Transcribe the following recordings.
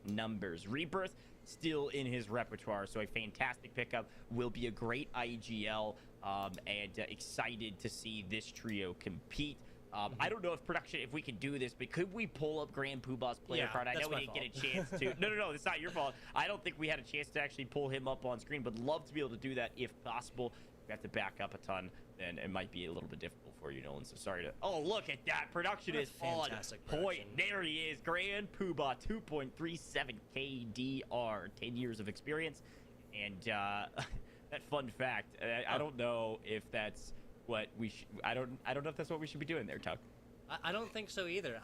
numbers. Rebirth still in his repertoire, so a fantastic pickup. Will be a great IGL, and excited to see this trio compete. I don't know if we can do this, but could we pull up Grand Poobah's player card? I know we didn't get a chance to. No, it's not your fault. I don't think we had a chance to actually pull him up on screen, but love to be able to do that if possible. We have to back up a ton, then it might be a little bit difficult for you, Nolan. So sorry to. Oh, look at that. Production is on point. There he is. Grand Poobah, 2.37 KDR, 10 years of experience. And that fun fact, I don't know if that's what we should. I don't know if that's what we should be doing there, Tuck. I don't think so either.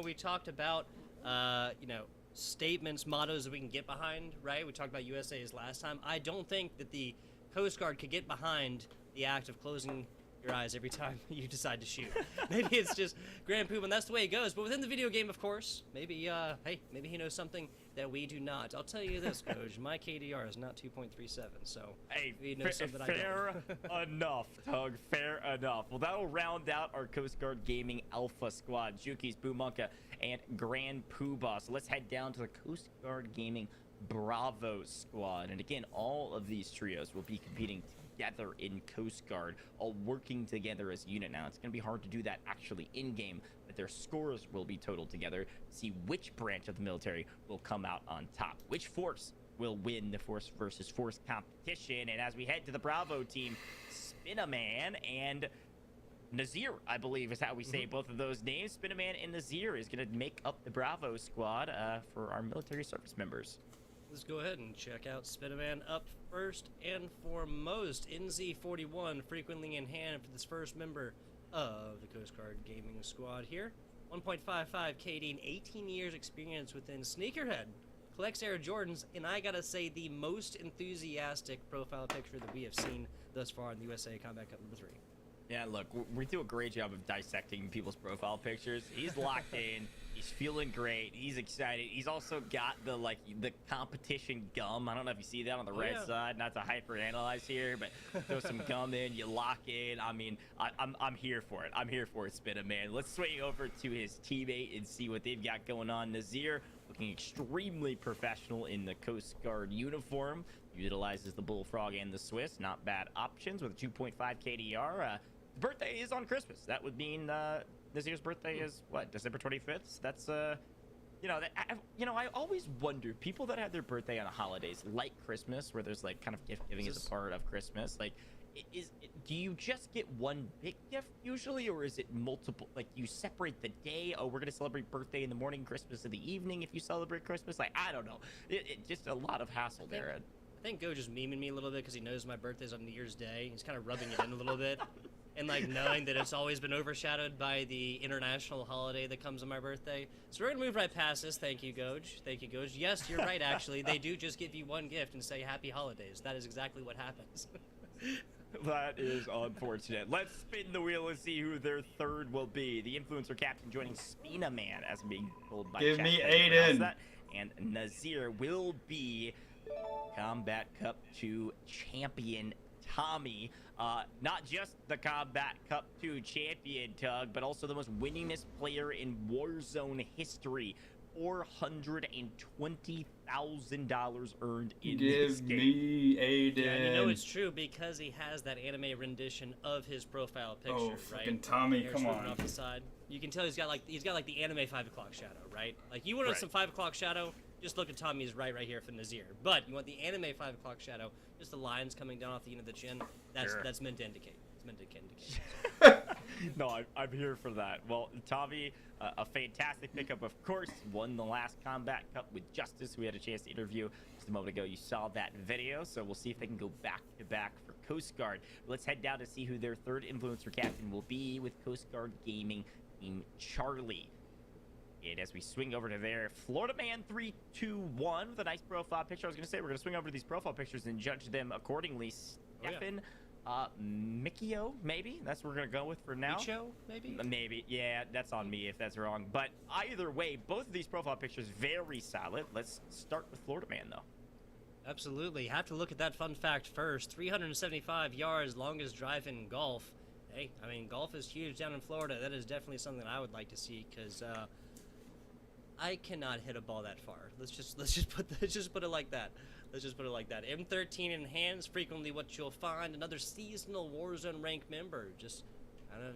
We talked about, statements, mottos that we can get behind, right? We talked about USA's last time. I don't think that the Coast Guard could get behind the act of closing your eyes every time you decide to shoot. Maybe it's just Grand Poobah, and that's the way it goes. But within the video game, of course, maybe maybe he knows something that we do not. I'll tell you this, Coach, my KDR is not 2.37, so hey, he knows something fair enough, Tug. Fair enough. Well, that'll round out our Coast Guard Gaming Alpha squad: Juki's, Boomunka, and Grand Poobah. So let's head down to the Coast Guard Gaming Bravo squad, and again, all of these trios will be competing together in Coast Guard, all working together as a unit. Now, it's going to be hard to do that actually in-game, but their scores will be totaled together to see which branch of the military will come out on top, which force will win the force versus force competition. And as we head to the Bravo team, Spinaman and Nazir, I believe is how we say both of those names. Spinaman and Nazir is going to make up the Bravo squad for our military service members. Let's go ahead and check out Spinaman up first and foremost. NZ41 frequently in hand for this first member of the Coast Guard Gaming squad here. 1.55 KD and 18 years experience within Sneakerhead. Collects Air Jordans, and I gotta say the most enthusiastic profile picture that we have seen thus far in the USA Combat Cup #3. Yeah, look, we do a great job of dissecting people's profile pictures. He's locked in. He's feeling great. He's excited. He's also got the competition gum. I don't know if you see that on the right side. Not to hyper-analyze here, but throw some gum in, you lock in. I mean, I'm here for it. I'm here for it, Spinaman. Let's swing over to his teammate and see what they've got going on. Nazir, looking extremely professional in the Coast Guard uniform. Utilizes the Bullfrog and the Swiss. Not bad options with a 2.5 KDR. Birthday is on Christmas. That would mean Nazir's birthday is what, December 25th. That's I always wonder, people that have their birthday on holidays like Christmas, where there's like kind of gift giving as a part of Christmas, like do you just get one big gift usually, or is it multiple? Like, you separate the day? Oh, we're gonna celebrate birthday in the morning, Christmas in the evening if you celebrate Christmas. Like, I don't know, it just a lot of hassle there. I think Go just memeing me a little bit because he knows my birthday's on New Year's Day. He's kind of rubbing it in a little bit. And like knowing that it's always been overshadowed by the international holiday that comes on my birthday. So we're gonna move right past this. Thank you, Goj. Thank you, Goj. Yes, you're right, actually. They do just give you one gift and say happy holidays. That is exactly what happens. That is unfortunate. Let's spin the wheel and see who their third will be. The influencer captain joining Spinaman, as being told by Give chat. me Aiden. And Nazir will be Combat Cup 2 champion Tommy. Not just the Combat Cup 2 champion, Tug, but also the most winningest player in Warzone history. $420,000 earned in this game. Give me Aiden. Yeah, and you know it's true because he has that anime rendition of his profile picture, oh, right? Fucking Tommy, come on. Off the side. You can tell he's got like the anime 5 o'clock shadow, right? Like, you want some 5 o'clock shadow, just look at Tommy's right here for Nazir. But you want the anime 5 o'clock shadow, just the lines coming down off the end of the chin. That's meant to indicate. It's meant to indicate. No, I'm here for that. Well, Tommy, a fantastic pickup, of course. Won the last Combat Cup with Justice. We had a chance to interview just a moment ago. You saw that video, so we'll see if they can go back-to-back for Coast Guard. Let's head down to see who their third influencer captain will be with Coast Guard Gaming Team Charlie. And as we swing over to there, Florida Man 321 with a nice profile picture. I was going to say, we're going to swing over to these profile pictures and judge them accordingly. Stefan Mikio, maybe? That's what we're going to go with for now. Micho, maybe? Maybe. Yeah, that's on me if that's wrong. But either way, both of these profile pictures very solid. Let's start with Florida Man, though. Absolutely. Have to look at that fun fact first. 375 yards, longest drive in golf. Hey, I mean, golf is huge down in Florida. That is definitely something I would like to see because I cannot hit a ball that far. Let's just put it like that. Let's just put it like that. M13 in hands, frequently what you'll find. Another seasonal Warzone rank member. Just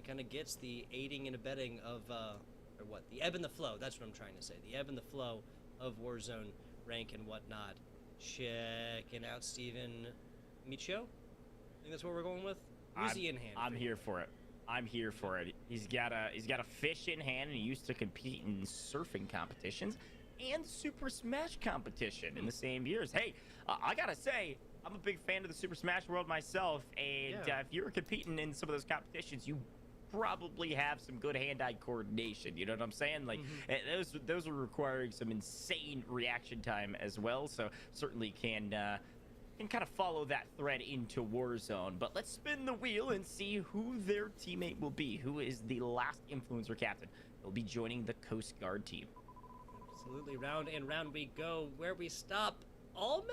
kind of gets the aiding and abetting of, or what? The ebb and the flow. That's what I'm trying to say. The ebb and the flow of Warzone rank and whatnot. Checking out Steven Micho. I think that's what we're going with. Who's he in hand? I'm here for it. I'm here for it. He's got a fish in hand, and he used to compete in surfing competitions and Super Smash competition in the same years. Hey, I gotta say, I'm a big fan of the Super Smash world myself, and if you were competing in some of those competitions, you probably have some good hand-eye coordination. You know what I'm saying? Like those are requiring some insane reaction time as well. So certainly can kind of follow that thread into Warzone. But let's spin the wheel and see who their teammate will be. Who is the last influencer captain? They'll be joining the Coast Guard team. Absolutely, round and round we go. Where we stop, Almond.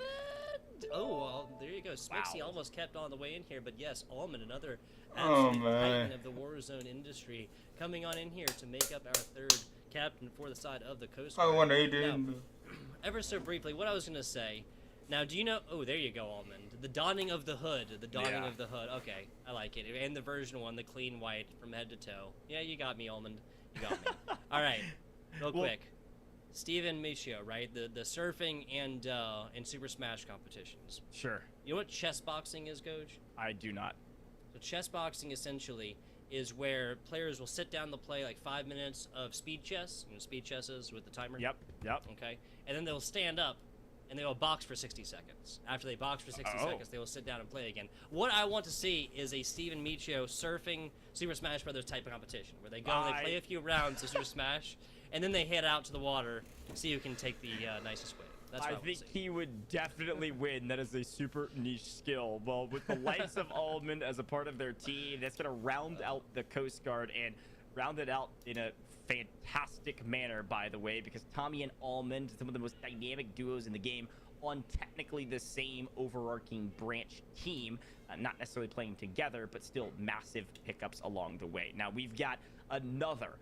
Oh, well, there you go. Smixy almost kept on the way in here, but yes, Almond, another absolute titan of the Warzone industry, coming on in here to make up our third captain for the side of the Coast Guard. I wonder he did. Now, ever so briefly, what I was gonna say. Now, do you know? Oh, there you go, Almond. The donning of the hood. The donning of the hood. Okay, I like it. And the version one, the clean white from head to toe. Yeah, you got me, Almond. You got me. All right, real quick. Steven Micho, right? The surfing and Super Smash competitions. Sure. You know what chess boxing is, Goj? I do not. So chess boxing essentially is where players will sit down to play like 5 minutes of speed chess. You know, speed chess is with the timer. Yep. Okay. And then they'll stand up and they will box for 60 seconds. After they box for 60 seconds, they will sit down and play again. What I want to see is a Steven Micho surfing Super Smash Brothers type of competition where they go, they play a few rounds of Super Smash, and then they head out to the water and see who can take the nicest wave. That's what I think he would definitely win. That is a super niche skill. Well, with the likes of Almond as a part of their team, that's going to round out the Coast Guard and round it out in a fantastic manner, by the way, because Tommy and Almond, some of the most dynamic duos in the game, on technically the same overarching branch team, not necessarily playing together, but still massive pickups along the way. Now, we've got another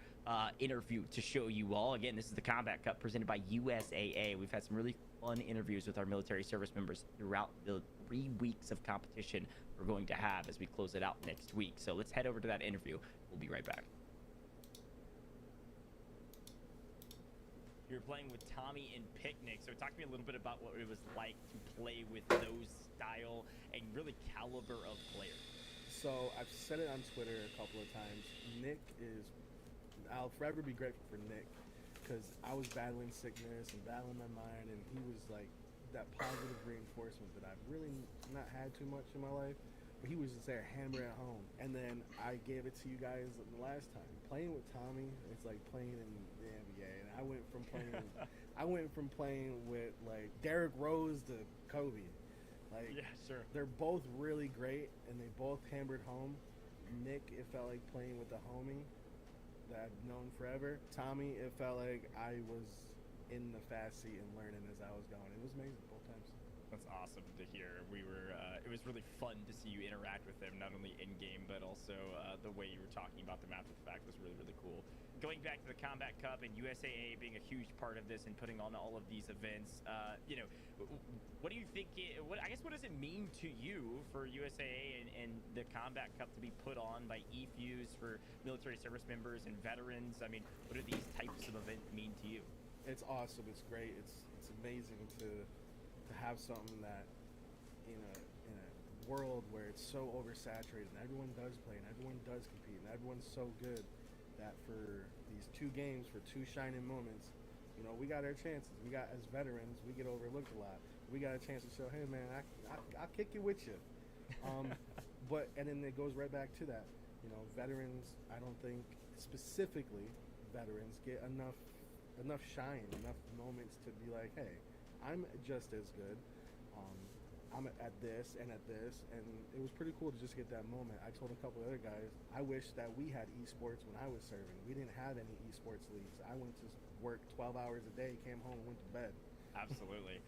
interview to show you all. Again, this is the Combat Cup presented by USAA. We've had some really fun interviews with our military service members throughout the 3 weeks of competition we're going to have as we close it out next week. So let's head over to that interview. We'll be right back. You're playing with Tommy and Picnic, so talk to me a little bit about what it was like to play with those style and really caliber of players. So I've said it on Twitter a couple of times. I'll forever be grateful for Nick, because I was battling sickness and battling my mind, and he was like that positive reinforcement that I've really not had too much in my life. But he was just there, hammer at home. And then I gave it to you guys the last time. Playing with Tommy, it's like playing in the NBA. And I went from playing with like Derrick Rose to Kobe. Like, yeah, sure. They're both really great, and they both hammered home. Nick, it felt like playing with a homie that I've known forever. Tommy, it felt like I was in the fast seat and learning as I was going. It was amazing both times. That's awesome to hear. It was really fun to see you interact with them, not only in game, but also the way you were talking about them after the fact was really, really cool. Going back to the Combat Cup and USAA being a huge part of this and putting on all of these events, what do you think? What does it mean to you for USAA and the Combat Cup to be put on by EFUs for military service members and veterans? I mean, what do these types of events mean to you? It's awesome. It's great. It's amazing to have something that in a world where it's so oversaturated and everyone does play and everyone does compete and everyone's so good, that for these 2 games, for 2 shining moments, we got our chances. We got, as veterans, we get overlooked a lot. We got a chance to show, hey man, I'll kick it with you. And then it goes right back to that. Veterans, I don't think specifically veterans get enough shine, enough moments to be like, hey, I'm just as good. I'm at this and at this, and it was pretty cool to just get that moment. I told a couple other guys, I wish that we had esports when I was serving. We didn't have any esports leagues. I went to work 12 hours a day, came home, and went to bed. Absolutely.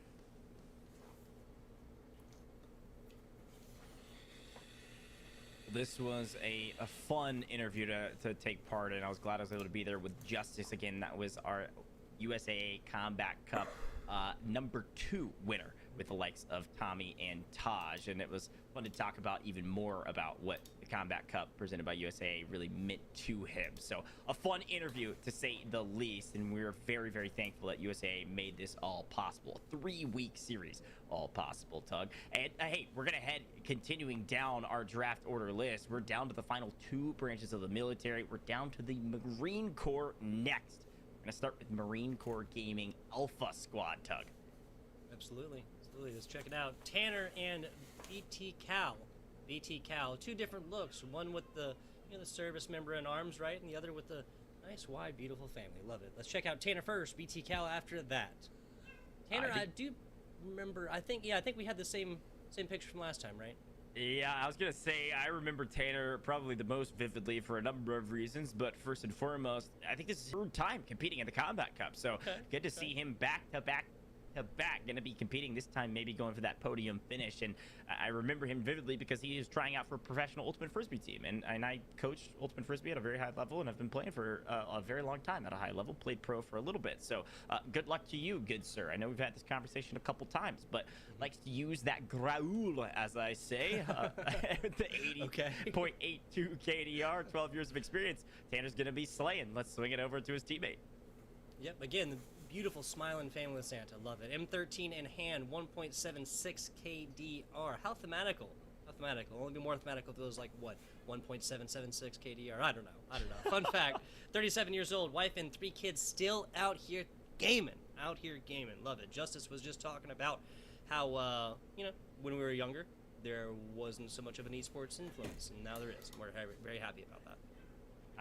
This was a fun interview to take part in. I was glad I was able to be there with Justice again. That was our USAA Combat Cup #2 winner with the likes of Tommy and Taj, and it was fun to talk about even more about what the Combat Cup presented by USAA really meant to him. So a fun interview to say the least, and we're very, very thankful that USAA made this all possible. A 3-week series all possible, Tug. And hey, we're gonna head continuing down our draft order list. We're down to the final 2 branches of the military. We're down to the Marine Corps next. We're gonna start with Marine Corps Gaming Alpha Squad, Tug. Absolutely. Let's check it out. Tanner and BT Cal. BT Cal, 2 different looks. One with the the service member in arms, right, and the other with the nice, wide, beautiful family. Love it. Let's check out Tanner first. BT Cal after that. Tanner, I do remember. I think we had the same picture from last time, right? Yeah, I was gonna say I remember Tanner probably the most vividly for a number of reasons, but first and foremost, I think this is his 3rd time competing in the Combat Cup, so good to see him back to back. Gonna be competing this time, maybe going for that podium finish. And I remember him vividly because he is trying out for a professional Ultimate Frisbee team, and I coach Ultimate Frisbee at a very high level, and I've been playing for a very long time at a high level, played pro for a little bit. So good luck to you, good sir. I know we've had this conversation a couple times, but likes to use that growl, as I say, the 80.82 KDR, 12 years of experience. Tanner's gonna be slaying. Let's swing it over to his teammate. Yep, again, the beautiful smiling family with Santa. Love it. M13 in hand, 1.76 KDR. How thematical? How thematical? Only be more thematical if it was like, what, 1.776 KDR? I don't know. Fun fact, 37 years old, wife and 3 kids, still out here gaming. Love it. Justice was just talking about how, when we were younger, there wasn't so much of an esports influence, and now there is. We're very happy about that.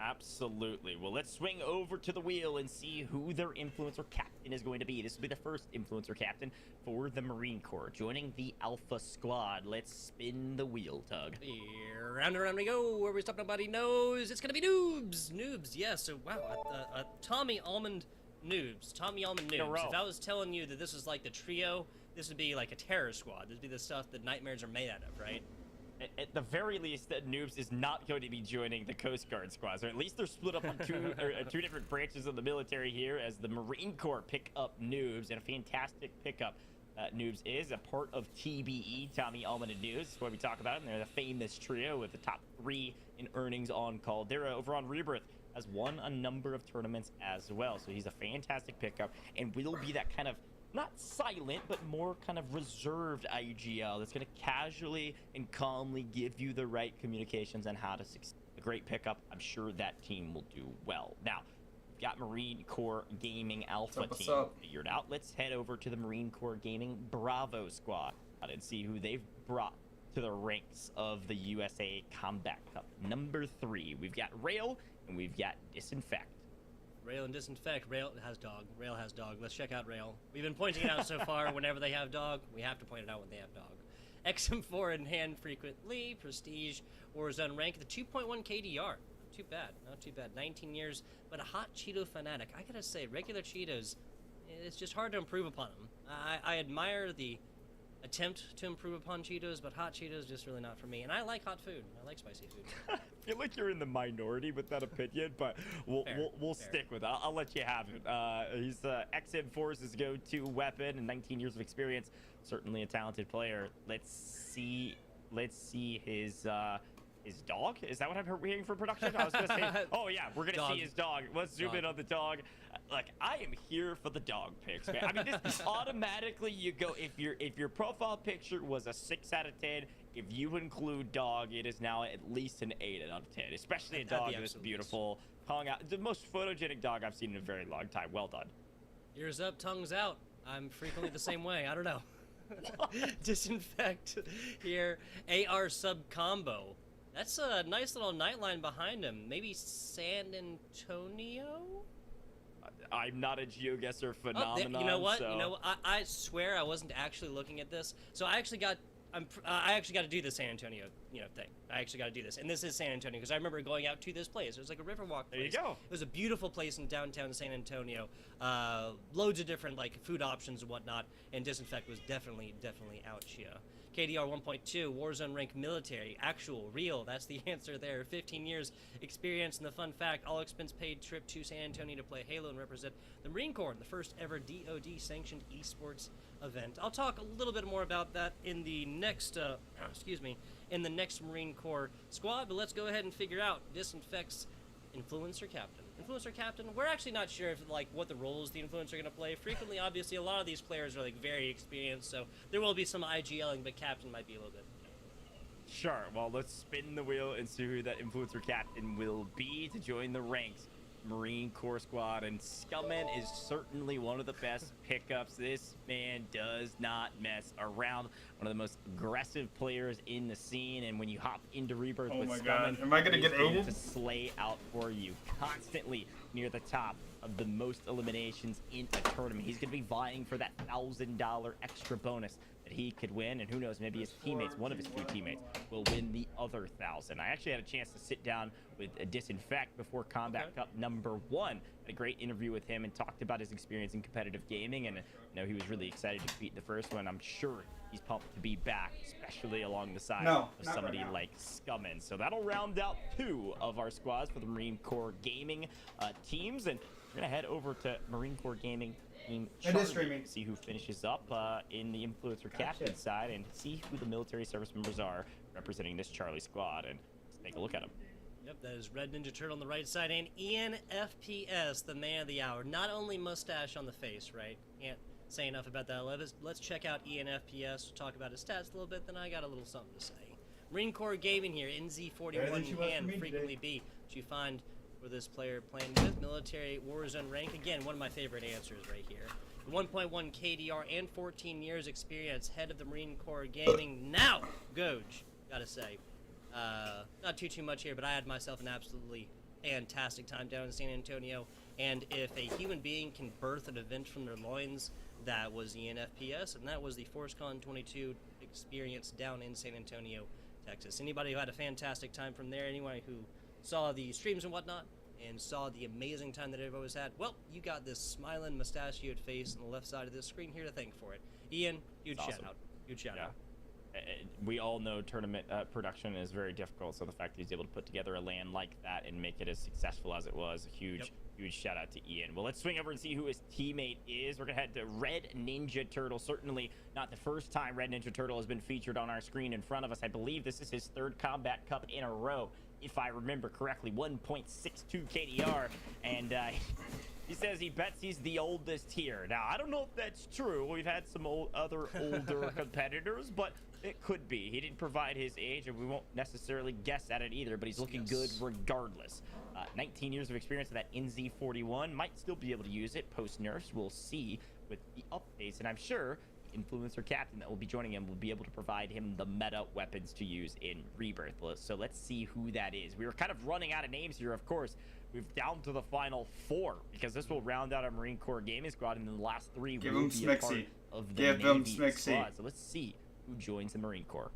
Absolutely. Well, let's swing over to the wheel and see who their influencer captain is going to be. This will be the first influencer captain for the Marine Corps, joining the Alpha Squad. Let's spin the wheel, Tug. Here, round and round we go. Where we stop, nobody knows. It's going to be Noobs. Noobs, yes. So, wow, Tommy Almond Noobs. Tommy Almond Noobs. If I was telling you that this was like the trio, this would be like a terror squad. This would be the stuff that nightmares are made out of, right? At the very least, that Noobs is not going to be joining the Coast Guard squads, or at least they're split up on 2 different branches of the military here, as the Marine Corps pick up Noobs, and a fantastic pickup. Noobs is a part of TBE, Tommy Almond and Noobs. That's what we talk about, and they're the famous trio with the top 3 in earnings on Caldera. Over on Rebirth, has won a number of tournaments as well, so he's a fantastic pickup, and will be that kind of not silent, but more kind of reserved IGL that's going to casually and calmly give you the right communications on how to succeed. A great pickup. I'm sure that team will do well. Now, we've got Marine Corps Gaming Alpha team figured out. Let's head over to the Marine Corps Gaming Bravo squad and see who they've brought to the ranks of the USA Combat Cup. #3, we've got Rail and we've got Disinfect. Rail and Disinfect. Rail has dog. Rail has dog. Let's check out Rail. We've been pointing it out so far. Whenever they have dog, we have to point it out when they have dog. XM4 in hand frequently. Prestige. Warzone rank. The 2.1 KDR. Not too bad. Not too bad. 19 years, but a hot Cheeto fanatic. I gotta say, regular Cheetos, it's just hard to improve upon them. I admire the attempt to improve upon Cheetos, but hot Cheetos just really not for me. And I like hot food. I like spicy food. I feel like you're in the minority with that opinion, but we'll stick with it. I'll let you have it. He's XM4's go-to weapon and 19 years of experience. Certainly a talented player. Let's see his dog. Is that what I'm hearing from production? I was gonna say, oh yeah, we're gonna see his dog. Let's zoom in on the dog. Like, I am here for the dog pics, man. I mean, this automatically you go, if your profile picture was a 6 out of 10, if you include dog, it is now at least an 8 out of 10. Especially a dog that's beautiful, calling out the most photogenic dog I've seen in a very long time. Well done. Ears up, tongues out. I'm frequently the same way. I don't know. Disinfect here. AR sub combo. That's a nice little nightline behind him. Maybe San Antonio? I'm not a GeoGuessr phenomenon. You know what? So... You know, I swear I wasn't actually looking at this. So I actually got to do the San Antonio, thing. I actually got to do this. And this is San Antonio, because I remember going out to this place. It was like a Riverwalk place. There you go. It was a beautiful place in downtown San Antonio. Loads of different like food options and whatnot. And Disinfect was definitely out here. KDR 1.2, Warzone rank military, actual, real, that's the answer there. 15 years experience, and the fun fact, all expense paid trip to San Antonio to play Halo and represent the Marine Corps in the first ever DoD sanctioned esports event. I'll talk a little bit more about that in the next, in the next Marine Corps squad, but let's go ahead and figure out Disinfect's Influencer Captain. Influencer Captain, we're actually not sure if like what the roles the influencer are going to play. Frequently, obviously, a lot of these players are like very experienced, so there will be some IGLing, but Captain might be a little bit. Sure. Well, let's spin the wheel and see who that influencer captain will be to join the ranks. Marine Corps squad, and Scumman is certainly one of the best pickups. This man does not mess around. One of the most aggressive players in the scene, and when you hop into Rebirth with Scumman, am I gonna get he's going aided? to slay out for you, constantly near the top of the most eliminations in a tournament. He's going to be vying for that $1,000 extra bonus that he could win, and who knows, maybe his teammates, one of his two teammates, will win the other 1,000. I actually had a chance to sit down with a Disinfect before Combat Cup #1. Had a great interview with him and talked about his experience in competitive gaming, and you know, he was really excited to compete in the first one. I'm sure he's pumped to be back, especially along the side of somebody like Scumman. So that'll round out 2 of our squads for the Marine Corps Gaming teams, and we're gonna head over to Marine Corps Gaming team Charlie, see who finishes up in the influencer captain side, and see who the military service members are representing this Charlie squad, and let's take a look at them. Yep, that is Red Ninja Turtle on the right side, and Ian FPS, the man of the hour. Not only mustache on the face, right? Can't say enough about that. Let's check out Ian FPS. We'll talk about his stats a little bit, then I got a little something to say. Marine Corps Gaming here, NZ41 in hand, frequently be what you find for this player playing with military Warzone rank. Again, one of my favorite answers right here. 1.1 KDR and 14 years experience, head of the Marine Corps Gaming. Now, Goj, gotta say. Not too much here, but I had myself an absolutely fantastic time down in San Antonio, and if a human being can birth an event from their loins, that was Ian FPS, and that was the ForceCon 22 experience down in San Antonio, Texas. Anybody who had a fantastic time from there, anyone who saw the streams and whatnot, and saw the amazing time that everybody had, well, you got this smiling, mustachioed face on the left side of this screen here to thank for it. Ian, huge shout out. Huge shout out. We all know tournament production is very difficult, so the fact that he's able to put together a LAN like that and make it as successful as it was, a huge shout out to Ian. Well, let's swing over and see who his teammate is. We're gonna head to Red Ninja Turtle. Certainly not the first time Red Ninja Turtle has been featured on our screen in front of us. I believe this is his 3rd Combat Cup in a row, if I remember correctly. 1.62 KDR, and he says he bets he's the oldest here. Now, I don't know if that's true. We've had some older competitors, but it could be. He didn't provide his age, and we won't necessarily guess at it either, but he's looking good regardless. 19 years of experience with that NZ41. Might still be able to use it post-nerfs. We'll see with the updates, and I'm sure the influencer captain that will be joining him will be able to provide him the meta weapons to use in Rebirth. So let's see who that is. We were kind of running out of names here, of course. We've down to the final 4, because this will round out our Marine Corps Gaming squad, and then the last 3 will be a part of the Navy squad. So let's see who joins the Marine Corps.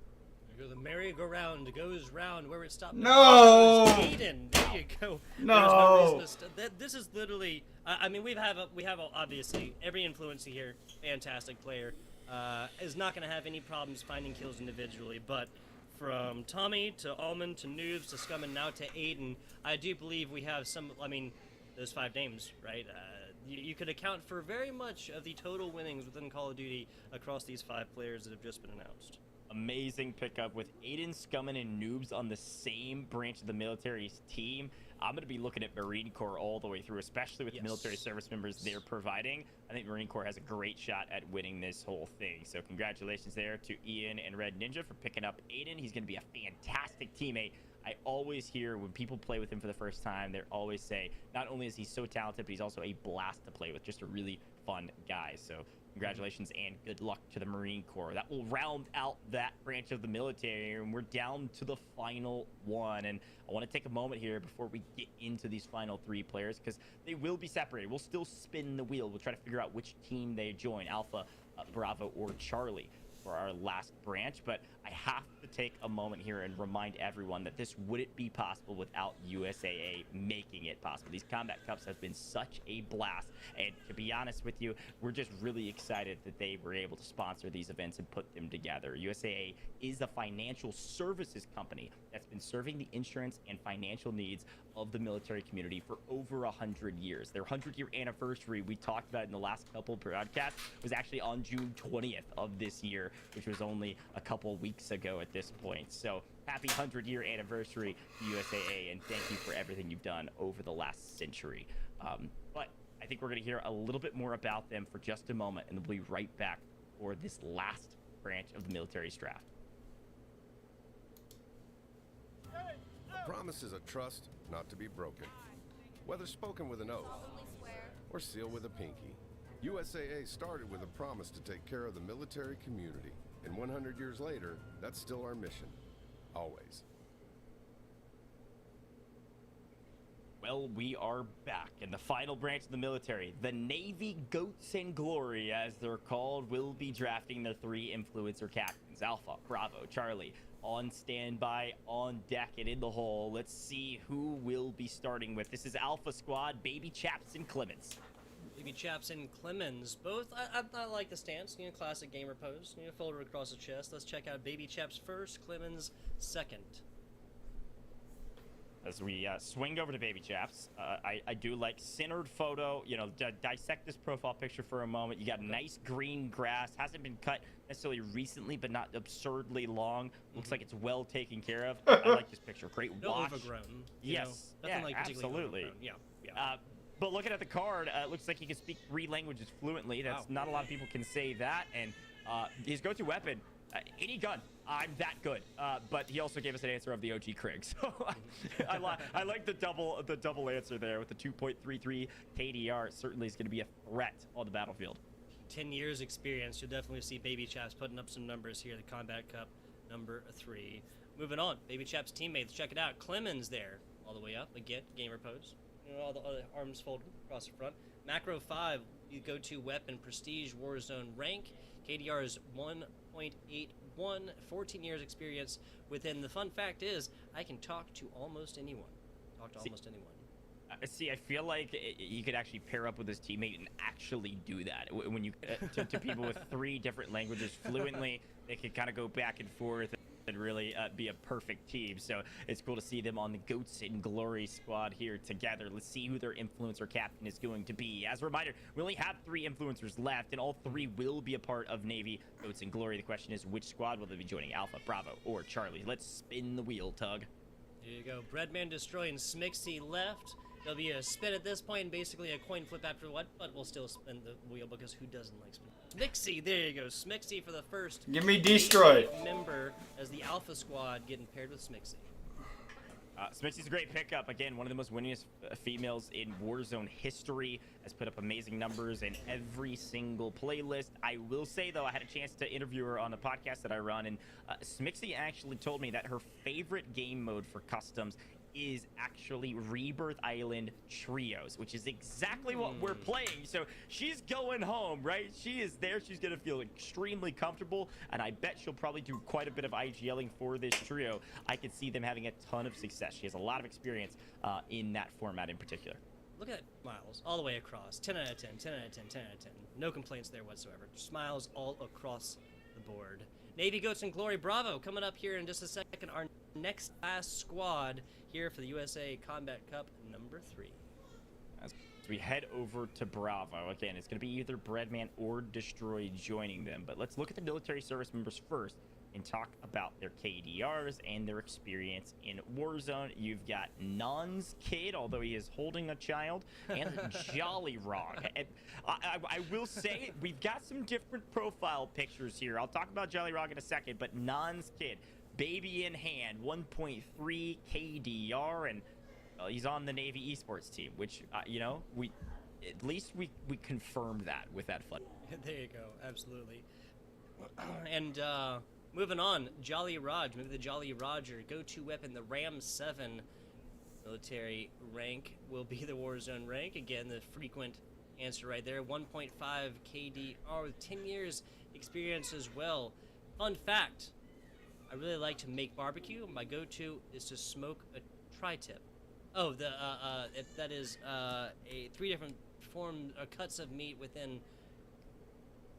There go the merry-go-round goes round where it stopped. No! Aiden, there you go. No! This is literally. I mean, we have obviously every influencer here, fantastic player, is not going to have any problems finding kills individually. But from Tommy to Almond to Noobs to Scum and now to Aiden, I do believe we have some. I mean, those 5 names, right? You could account for very much of the total winnings within Call of Duty across these 5 players that have just been announced. Amazing pickup with Aiden, Scumman, and Noobs on the same branch of the military's team. I'm going to be looking at Marine Corps all the way through, especially with the military service members they're providing. I think Marine Corps has a great shot at winning this whole thing. So congratulations there to Ian and Red Ninja for picking up Aiden. He's going to be a fantastic teammate. I always hear when people play with him for the first time, they always say, not only is he so talented, but he's also a blast to play with, just a really fun guy. So congratulations and good luck to the Marine Corps. That will round out that branch of the military, and we're down to the final 1. And I want to take a moment here before we get into these final 3 players, because they will be separated. We'll still spin the wheel. We'll try to figure out which team they join, Alpha, Bravo, or Charlie. for our last branch, but I have to take a moment here and remind everyone that this wouldn't be possible without USAA making it possible. These Combat Cups have been such a blast, and to be honest with you, we're just really excited that they were able to sponsor these events and put them together. USAA is a financial services company that's been serving the insurance and financial needs of the military community for over 100 years. Their 100-year anniversary, we talked about in the last couple broadcasts, was actually on June 20th of this year, which was only a couple weeks ago at this point. So happy 100-year anniversary to USAA, and thank you for everything you've done over the last century. But I think we're going to hear a little bit more about them for just a moment, and we'll be right back for this last branch of the military's draft. A promise is a trust not to be broken, whether spoken with an oath or sealed with a pinky. USAA started with a promise to take care of the military community, and 100 years later, that's still our mission, always. Well, we are back, and the final branch of the military, the Navy Goats and Glory, as they're called, will be drafting their 3 influencer captains, Alpha, Bravo, Charlie, on standby, on deck, and in the hole. Let's see who we'll be starting with. This is Alpha Squad, Baby Chaps and Clemens. Baby Chaps and Clemens, both. I like the stance, classic gamer pose, fold it across the chest. Let's check out Baby Chaps first, Clemens second. As we swing over to Baby Chaps, I do like centered photo. Dissect this profile picture for a moment. You got nice green grass. Hasn't been cut necessarily recently, but not absurdly long. Looks like it's well taken care of. I like this picture. Great wash. No overgrown. Yes. Nothing like absolutely. Yeah. But looking at the card, it looks like he can speak 3 languages fluently. That's not a lot of people can say that. And his go-to weapon, any gun. I'm that good. But he also gave us an answer of the OG Krieg. So I like the double answer there with the 2.33 KDR. Certainly is going to be a threat on the battlefield. 10 years experience. You'll definitely see Baby Chaps putting up some numbers here. The Combat Cup number 3. Moving on. Baby Chaps teammates. Check it out. Clemens there. All the way up. Again, gamer pose. All the other arms folded across the front. Macro 5, you go-to weapon, prestige, warzone rank. KDR is 1.81, 14 years experience within. The fun fact is, I can talk to almost anyone. See, I feel like you could actually pair up with his teammate and actually do that. When you to people with 3 different languages fluently, they could kind of go back and forth and really be a perfect team. So it's cool to see them on the Goats and Glory squad here together. Let's see who their influencer captain is going to be. As a reminder, we only have 3 influencers left, and all 3 will be a part of Navy Goats and Glory. The question is, which squad will they be joining, Alpha, Bravo, or Charlie? Let's spin the wheel, Tug. There you go. Breadman destroying Smixy left. There'll be a spin at this point, and basically a coin flip after what, but we'll still spin the wheel because who doesn't like spin? Smixy, there you go. Smixy for the first. Give me destroy. Member as the Alpha Squad getting paired with Smixy. Smixy's a great pickup. Again, one of the most winningest females in Warzone history. Has put up amazing numbers in every single playlist. I will say, though, I had a chance to interview her on a podcast that I run, and Smixy actually told me that her favorite game mode for customs is actually Rebirth Island Trios, which is exactly what we're playing. So she's going home, right? She is there. She's going to feel extremely comfortable, and I bet she'll probably do quite a bit of IGLing for this trio. I could see them having a ton of success. She has a lot of experience in that format in particular. Look at Miles all the way across. 10 out of 10, 10 out of 10, 10 out of 10. No complaints there whatsoever. Smiles all across the board. Navy Goats and Glory Bravo coming up here in just a second. Our next last squad here for the USA Combat Cup number 3. As we head over to Bravo, again, it's going to be either Breadman or Destroy joining them. But let's look at the military service members first and talk about their KDRs and their experience in Warzone. You've got Non's kid, although he is holding a child, and Jolly Rog. And I will say, we've got some different profile pictures here. I'll talk about Jolly Rog in a second, but Non's kid, baby in hand, 1.3 KDR, and he's on the Navy esports team, which, we at least we confirmed that with that fun. There you go, absolutely. And moving on, Jolly Rog, maybe the Jolly Roger, go-to weapon, the Ram 7 military rank will be the Warzone rank. Again, the frequent answer right there, 1.5 KDR with 10 years experience as well. Fun fact, I really like to make barbecue. My go-to is to smoke a tri-tip. Oh, that is a 3 different forms or cuts of meat within.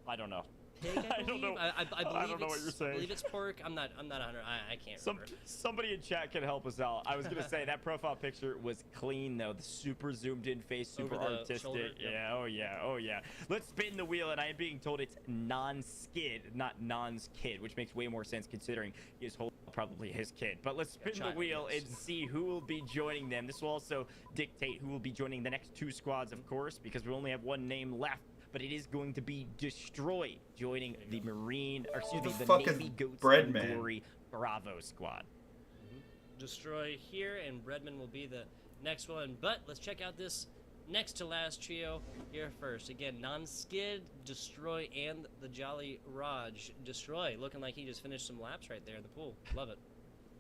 I don't know. Pig, I don't know. I believe I don't know what you're saying. I believe it's pork. I'm not 100. I can't remember. Somebody in chat can help us out. I was gonna say that profile picture was clean though. The super zoomed in face, super Over the artistic. shoulder, yep. Yeah, oh yeah, oh yeah. Let's spin the wheel, and I am being told it's non-skid, not Non's kid, which makes way more sense considering he is holding probably his kid. But let's spin the wheel and see who will be joining them. This will also dictate who will be joining the next 2 squads, of course, because we only have 1 name left. But it is going to be Destroy joining the Marine, or excuse me, the Navy Goats and Glory Bravo squad. Destroy here, and Breadman will be the next one. But let's check out this next to last trio here first. Again, Non-Skid, Destroy, and the Jolly Raj. Destroy, looking like he just finished some laps right there in the pool. Love it.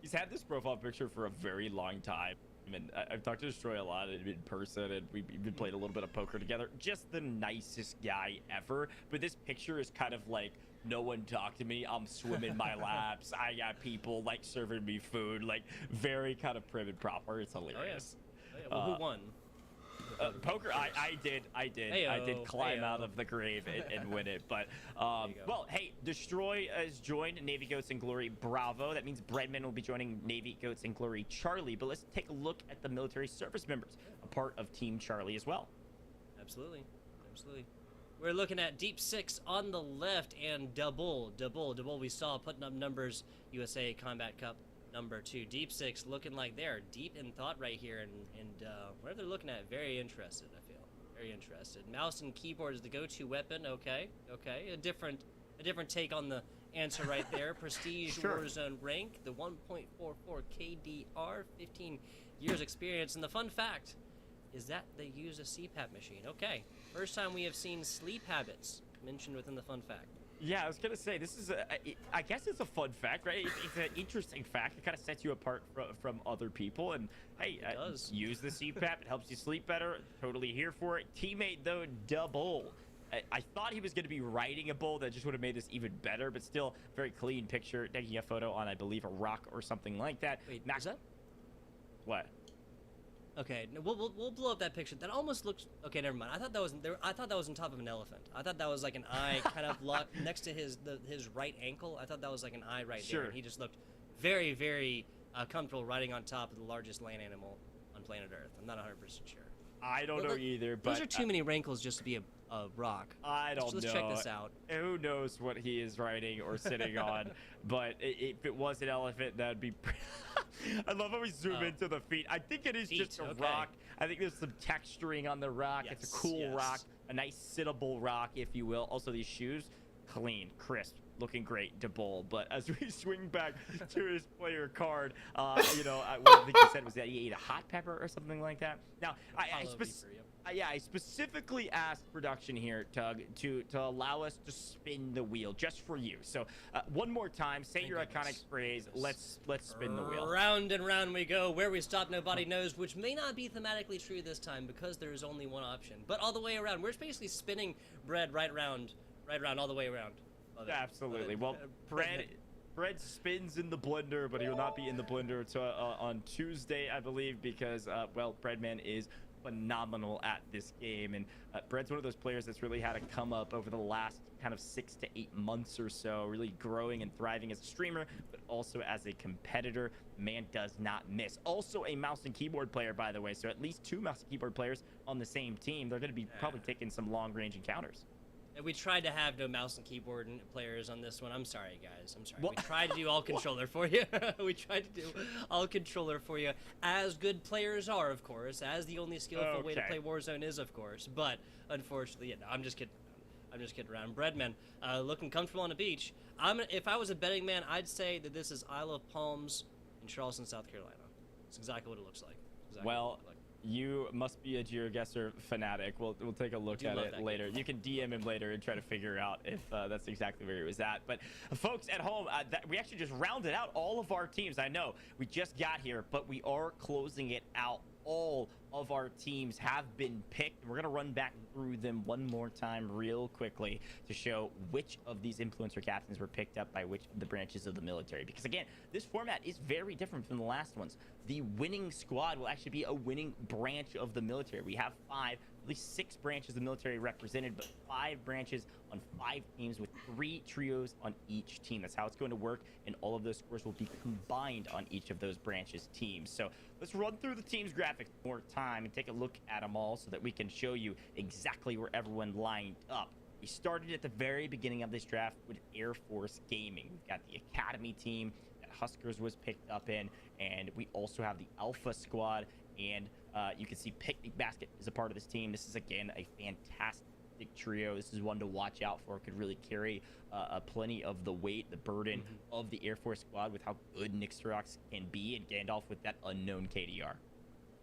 He's had this profile picture for a very long time. And I've talked to Destroy a lot in person, and we've even played a little bit of poker together. Just the nicest guy ever. But this picture is kind of like, no one talk to me. I'm swimming my laps. I got people like serving me food. Like very kind of prim and proper. It's hilarious. Oh, yeah. Well, who won? Poker, I did climb out of the grave and win it. But well, hey, Destroy has joined Navy Goats and Glory Bravo. That means Breadman will be joining Navy Goats and Glory Charlie. But let's take a look at the military service members, a part of Team Charlie as well. Absolutely. We're looking at Deep 6 on the left, and Double we saw putting up numbers. USA Combat Cup number 2. Deep 6 looking like they're deep in thought right here, and whatever they're looking at, very interested. I feel very interested. Mouse and keyboard is the go-to weapon. Okay, a different take on the answer right there. Prestige Warzone rank, the 1.44 KDR, 15 years experience, and the fun fact is that they use a CPAP machine. Okay, first time we have seen sleep habits mentioned within the fun fact. Yeah, I was gonna say, this is I guess it's a fun fact, right? It's an interesting fact. It kind of sets you apart from other people. And hey, use the CPAP. It helps you sleep better. Totally here for it. Teammate though, Double. I thought he was gonna be riding a bull. That just would have made this even better. But still, very clean picture. Taking a photo on, I believe, a rock or something like that. Wait, Max, is that? What? Okay, no, we'll blow up that picture. That almost looks okay. Never mind. I thought that was there. I thought that was on top of an elephant. I thought that was like an eye kind of next to his right ankle. I thought that was like an eye right there. And he just looked very, very comfortable riding on top of the largest land animal on planet Earth. I'm not 100% sure. I don't know either. But those are too many wrinkles just to be a rock. I don't know. Let's check this out. Who knows what he is riding or sitting on? But if it was an elephant, that'd be. I love how we zoom into the feet. I think it is just a rock. I think there's some texturing on the rock. It's a cool rock, a nice sittable rock, if you will. Also, these shoes, clean, crisp, looking great to bowl. But as we swing back to his player card, what I think he said was that he ate a hot pepper or something like that. Now, I specifically asked production here, Tug, to allow us to spin the wheel just for you. So one more time, say your iconic phrase. Let's spin the wheel. Round and round we go. Where we stop, nobody knows, which may not be thematically true this time because there is only one option. But all the way around, we're basically spinning bread right around, all the way around. Absolutely. Well, bread spins in the blender, but he will not be in the blender on Tuesday, I believe, because Breadman is phenomenal at this game, and Bread's one of those players that's really had a come up over the last kind of 6 to 8 months or so, really growing and thriving as a streamer, but also as a competitor. Man does not miss. Also a mouse and keyboard player, by the way, so at least 2 mouse and keyboard players on the same team. They're going to be probably taking some long range encounters. We tried to have no mouse and keyboard players on this one. I'm sorry, guys. I'm sorry. We tried to do all controller for you. We tried to do all controller for you, as good players are, of course, as the only skillful way to play Warzone is, of course. But unfortunately, I'm just kidding. I'm just kidding around. Breadman, looking comfortable on the beach. If I was a betting man, I'd say that this is Isle of Palms in Charleston, South Carolina. It's exactly what it looks like. You must be a GeoGuessr fanatic. We'll take a look at it later. You can DM him later and try to figure out if that's exactly where he was at. But folks at home, we actually just rounded out all of our teams. I know we just got here, but we are closing it out all of our teams have been picked. We're gonna run back through them one more time real quickly to show which of these influencer captains were picked up by which of the branches of the military, because again, this format is very different from the last ones. The winning squad will actually be a winning branch of the military. We have at least 6 branches of the military represented, but 5 branches on 5 teams with 3 trios on each team. That's how it's going to work, and all of those scores will be combined on each of those branches teams. So let's run through the teams graphics more time and take a look at them all so that we can show you exactly where everyone lined up. We started at the very beginning of this draft with Air Force Gaming. We've got the Academy team that Huskers was picked up in, and we also have the Alpha squad, and you can see Picnic Basket is a part of this team. This is, again, a fantastic trio. This is one to watch out for. It could really carry plenty of the weight, the burden of the Air Force squad with how good Nixterox can be, and Gandalf with that unknown KDR.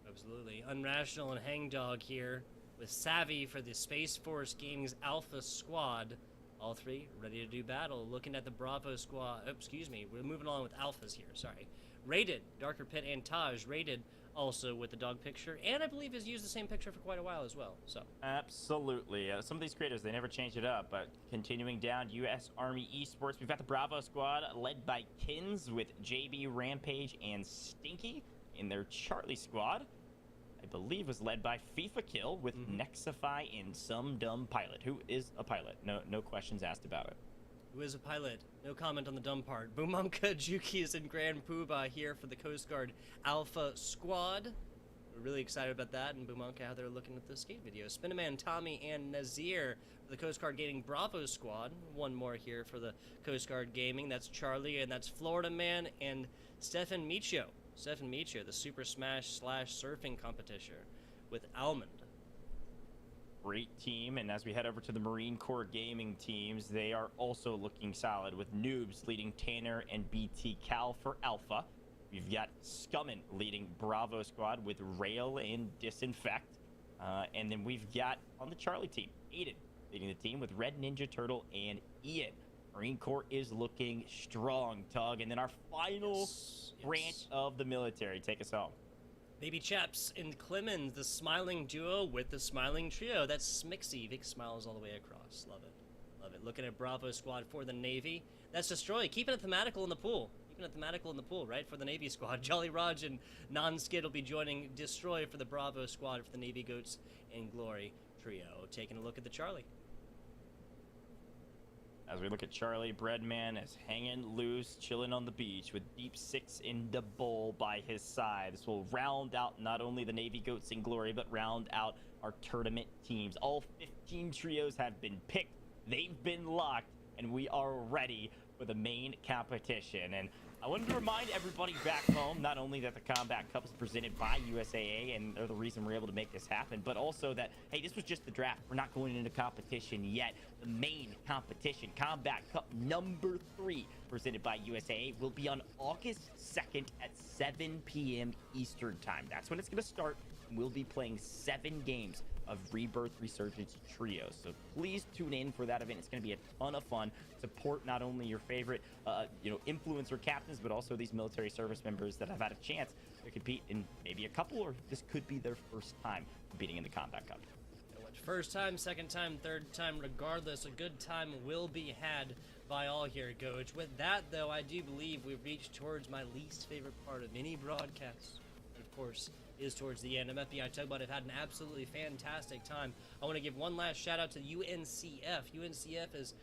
Absolutely. Unrational and Hangdog here with Savvy for the Space Force Gaming's Alpha squad. All 3 ready to do battle. Looking at the Bravo squad. Oh, excuse me. We're moving on with Alphas here. Sorry. Rated, Darker Pit and Taj. Rated also with the dog picture, and I believe has used the same picture for quite a while as well. So absolutely, some of these creators, they never change it up. But continuing down, U.S. Army Esports, we've got the Bravo squad led by Kins with JB, Rampage, and Stinky. In their Charlie squad, I believe, was led by FIFA Kill with Nexify and some dumb pilot. Who is a pilot? No questions asked about it. Who is a pilot? No comment on the dumb part. Bumamka, Jukies, and Grand Poobah here for the Coast Guard Alpha squad. We're really excited about that, and Bumamka, how they're looking at the skate video. Spinaman, Tommy, and Nazir for the Coast Guard Gaming Bravo squad. One more here for the Coast Guard Gaming. That's Charlie, and that's Florida Man and Stefan Micho. Stefan Micho, the Super Smash / surfing competition with Almond. Great team, and as we head over to the Marine Corps Gaming teams, they are also looking solid with Noobs leading Tanner and BT Cal for Alpha. We've got Scummin leading Bravo squad with Rail and Disinfect. And then we've got on the Charlie team, Aiden leading the team with Red Ninja Turtle and Ian. Marine Corps is looking strong, Tug. And then our final branch of the military. Take us home. Baby Chaps and Clemens, the smiling duo with the smiling trio. That's Smixy. Big smiles all the way across. Love it. Love it. Looking at Bravo squad for the Navy. That's Destroy. Keeping it thematical in the pool. Keeping it thematical in the pool, right? For the Navy squad. Jolly Raj and Non-Skid will be joining Destroy for the Bravo squad for the Navy Goats and Glory trio. Taking a look at the Charlie. As we look at Charlie, Breadman is hanging loose, chilling on the beach with Deep Six in the bowl by his side. This will round out not only the Navy Goats in Glory, but round out our tournament teams. All 15 trios have been picked, they've been locked, and we are ready for the main competition. And I wanted to remind everybody back home, not only that the Combat Cup is presented by USAA, and they're the reason we're able to make this happen, but also that, hey, this was just the draft. We're not going into competition yet. The main competition, Combat Cup number 3, presented by USAA, will be on August 2nd at 7 p.m. Eastern Time. That's when it's going to start, and we'll be playing 7 games of Rebirth Resurgence Trios. So please tune in for that event. It's going to be a ton of fun. Support not only your favorite, influencer captains, but also these military service members that have had a chance to compete in maybe a couple, or this could be their first time competing in the Combat Cup. First time, second time, third time, regardless, a good time will be had by all here at GoIng. With that, though, I do believe we've reached towards my least favorite part of any broadcast. Of course, is towards the end. MFBI Tugboat have had an absolutely fantastic time. I want to give one last shout out to UNCF. UNCF is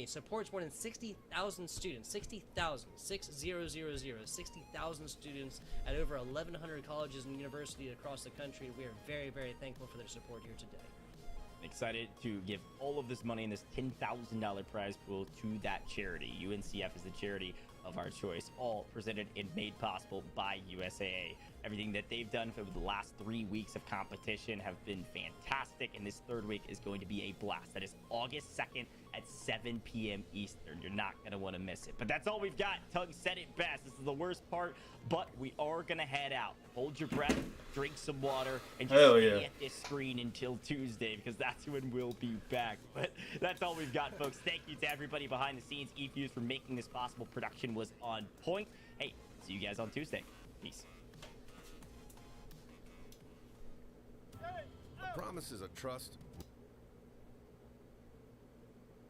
supports more than 60,000 students. 60,000 students at over 1,100 colleges and universities across the country. We are very, very thankful for their support here today. Excited to give all of this money in this $10,000 prize pool to that charity. UNCF is the charity of our choice, all presented and made possible by USAA. Everything that they've done for the last 3 weeks of competition have been fantastic, and this third week is going to be a blast. That is August 2nd at 7 p.m. Eastern. You're not going to want to miss it. But that's all we've got. Tug said it best. This is the worst part, but we are going to head out. Hold your breath, drink some water, and just stay at this screen until Tuesday, because that's when we'll be back. But that's all we've got, folks. Thank you to everybody behind the scenes, eFuse, for making this possible. Production was on point. Hey, see you guys on Tuesday. Peace. promise is a trust